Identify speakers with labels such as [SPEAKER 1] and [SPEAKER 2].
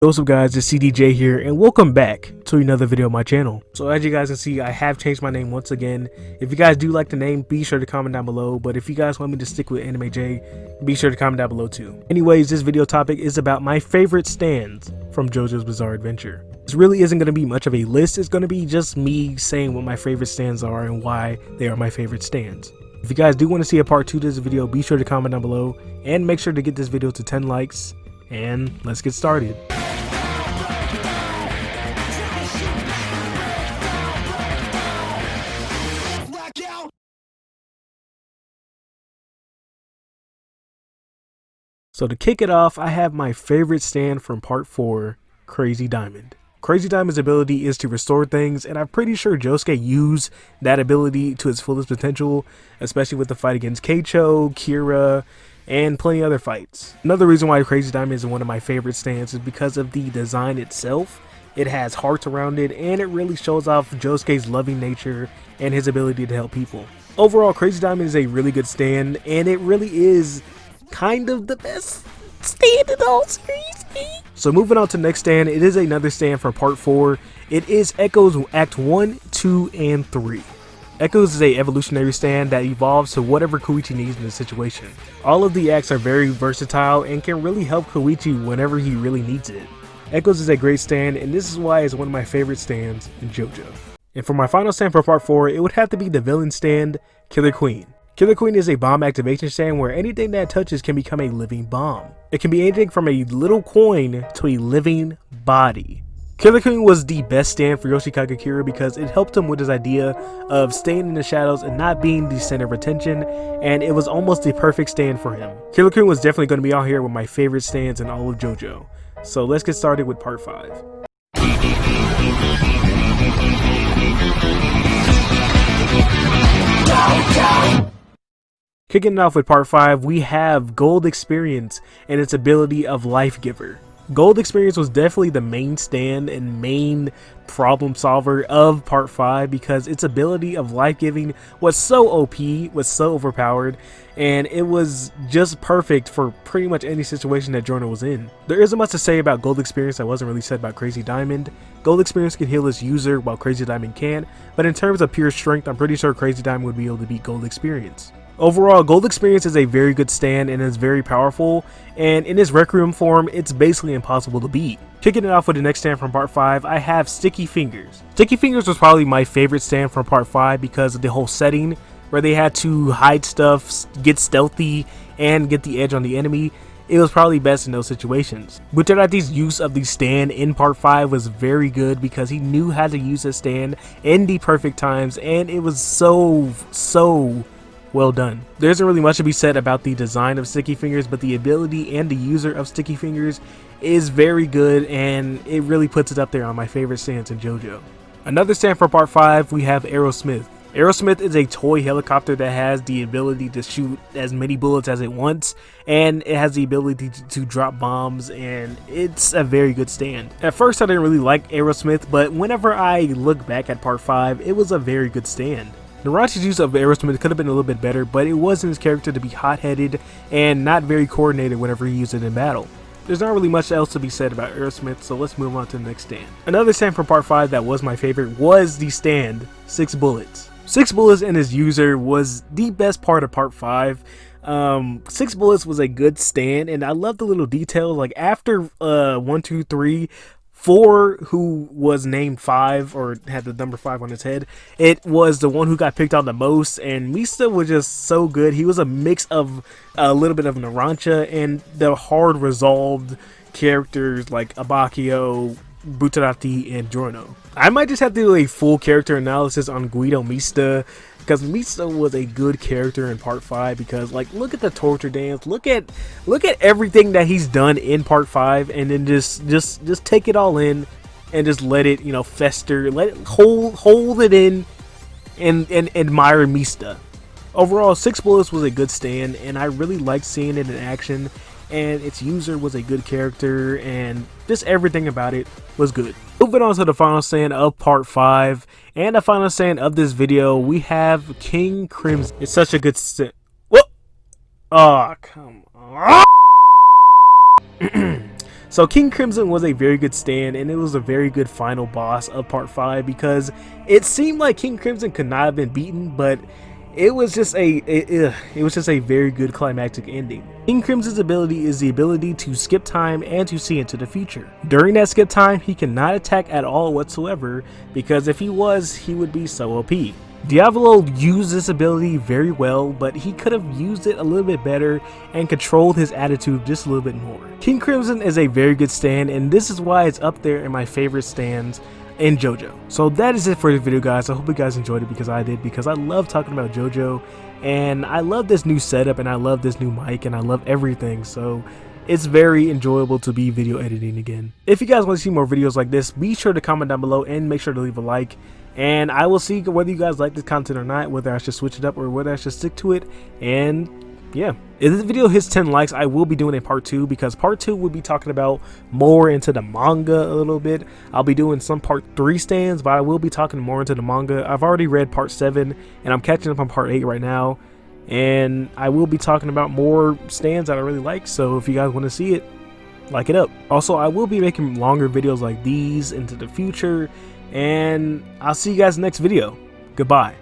[SPEAKER 1] What's up guys, it's CDJ here and welcome back to another video on my channel. So as you guys can see, I have changed my name once again. If you guys do like the name, be sure to comment down below, but if you guys want me to stick with Anime J, be sure to comment down below too. Anyways, this video topic is about my favorite stands from JoJo's Bizarre Adventure. This really isn't going to be much of a list, it's going to be just me saying what my favorite stands are and why they are my favorite stands. If you guys do want to see a part 2 to this video, be sure to comment down below and make sure to get this video to 10 likes and let's get started. So to kick it off, I have my favorite stand from part 4, Crazy Diamond. Crazy Diamond's ability is to restore things, and I'm pretty sure Josuke used that ability to its fullest potential, especially with the fight against Keicho, Kira, and plenty of other fights. Another reason why Crazy Diamond is one of my favorite stands is because of the design itself. It has hearts around it, and it really shows off Josuke's loving nature and his ability to help people. Overall, Crazy Diamond is a really good stand, and it really is kind of the best stand in the whole series. So moving on to the next stand, it is another stand from part 4. It is Echo's Act 1, 2, and 3. Echo's is a evolutionary stand that evolves to whatever Koichi needs in the situation. All of the acts are very versatile and can really help Koichi whenever he really needs it. Echo's is a great stand, and this is why it's one of my favorite stands in JoJo. And for my final stand for part 4, it would have to be the villain stand, Killer Queen. Killer Queen is a bomb activation stand where anything that touches can become a living bomb. It can be anything from a little coin to a living body. Killer Queen was the best stand for Yoshikage Kira because it helped him with his idea of staying in the shadows and not being the center of attention, and it was almost the perfect stand for him. Killer Queen was definitely going to be out here with my favorite stands in all of JoJo. So let's get started with part 5. Kicking it off with part 5, we have Gold Experience and its ability of Life Giver. Gold Experience was definitely the main stand and main problem solver of part 5 because its ability of life giving was so OP, was so overpowered, and it was just perfect for pretty much any situation that Jorno was in. There isn't much to say about Gold Experience that wasn't really said about Crazy Diamond. Gold Experience can heal its user while Crazy Diamond can't, but in terms of pure strength, I'm pretty sure Crazy Diamond would be able to beat Gold Experience. Overall, Gold Experience is a very good stand and is very powerful, and in its Requiem form, it's basically impossible to beat. Kicking it off with the next stand from part 5, I have Sticky Fingers. Sticky Fingers was probably my favorite stand from part 5 because of the whole setting where they had to hide stuff, get stealthy, and get the edge on the enemy. It was probably best in those situations. Butterati's use of the stand in part 5 was very good because he knew how to use the stand in the perfect times, and it was so well done. There isn't really much to be said about the design of Sticky Fingers, but the ability and the user of Sticky Fingers is very good, and it really puts it up there on my favorite stands in JoJo. Another stand for part 5, we have Aerosmith. Aerosmith is a toy helicopter that has the ability to shoot as many bullets as it wants, and it has the ability to drop bombs, and it's a very good stand. At first I didn't really like Aerosmith, but whenever I look back at part 5, it was a very good stand. Naranji's use of Aerosmith could have been a little bit better, but it wasn't his character to be hot-headed and not very coordinated whenever he used it in battle. There's not really much else to be said about Aerosmith, so let's move on to the next stand. Another stand from part 5 that was my favorite was the stand 6 Bullets. 6 Bullets and his user was the best part of part 5. 6 Bullets was a good stand, and I love the little details. Like after 1, 2, 3, 4, who was named 5 or had the number 5 on his head, it was the one who got picked out the most, and Mista was just so good. He was a mix of a little bit of Narancia and the hard resolved characters like Abakio, Butterati, and Jorno. I might just have to do a full character analysis on Guido Mista because Mista was a good character in part 5 because, like, look at the torture dance, look at everything that he's done in part 5, and then just take it all in and just let it, you know, fester, let it hold it in and admire Mista. Overall, 6 Bullets was a good stand, and I really liked seeing it in action, and its user was a good character, and just everything about it was good. Moving on to the final stand of part 5 and the final stand of this video, we have King Crimson. It's such a good stand. Whoa! Oh, come on. So King Crimson was a very good stand, and it was a very good final boss of part 5 because it seemed like King Crimson could not have been beaten, but it was just a very good climactic ending. King Crimson's ability is the ability to skip time and to see into the future. During that skip time, he cannot attack at all whatsoever, because if he was, he would be so OP. Diavolo used this ability very well, but he could have used it a little bit better and controlled his attitude just a little bit more. King Crimson is a very good stand, and this is why it's up there in my favorite stands in JoJo. So that is it for the video, guys. I hope you guys enjoyed it, because I did, because I love talking about JoJo, and I love this new setup, and I love this new mic, and I love everything. So it's very enjoyable to be video editing again. If you guys want to see more videos like this, be sure to comment down below and make sure to leave a like, and I will see whether you guys like this content or not, whether I should switch it up or whether I should stick to it. And yeah, if this video hits 10 likes, I will be doing a part 2, because part 2 will be talking about more into the manga a little bit. I'll be doing some part 3 stands, but I will be talking more into the manga. I've already read part 7, and I'm catching up on part 8 right now, and I will be talking about more stands that I really like. So if you guys want to see it, like it up. Also, I will be making longer videos like these into the future, and I'll see you guys next video. Goodbye.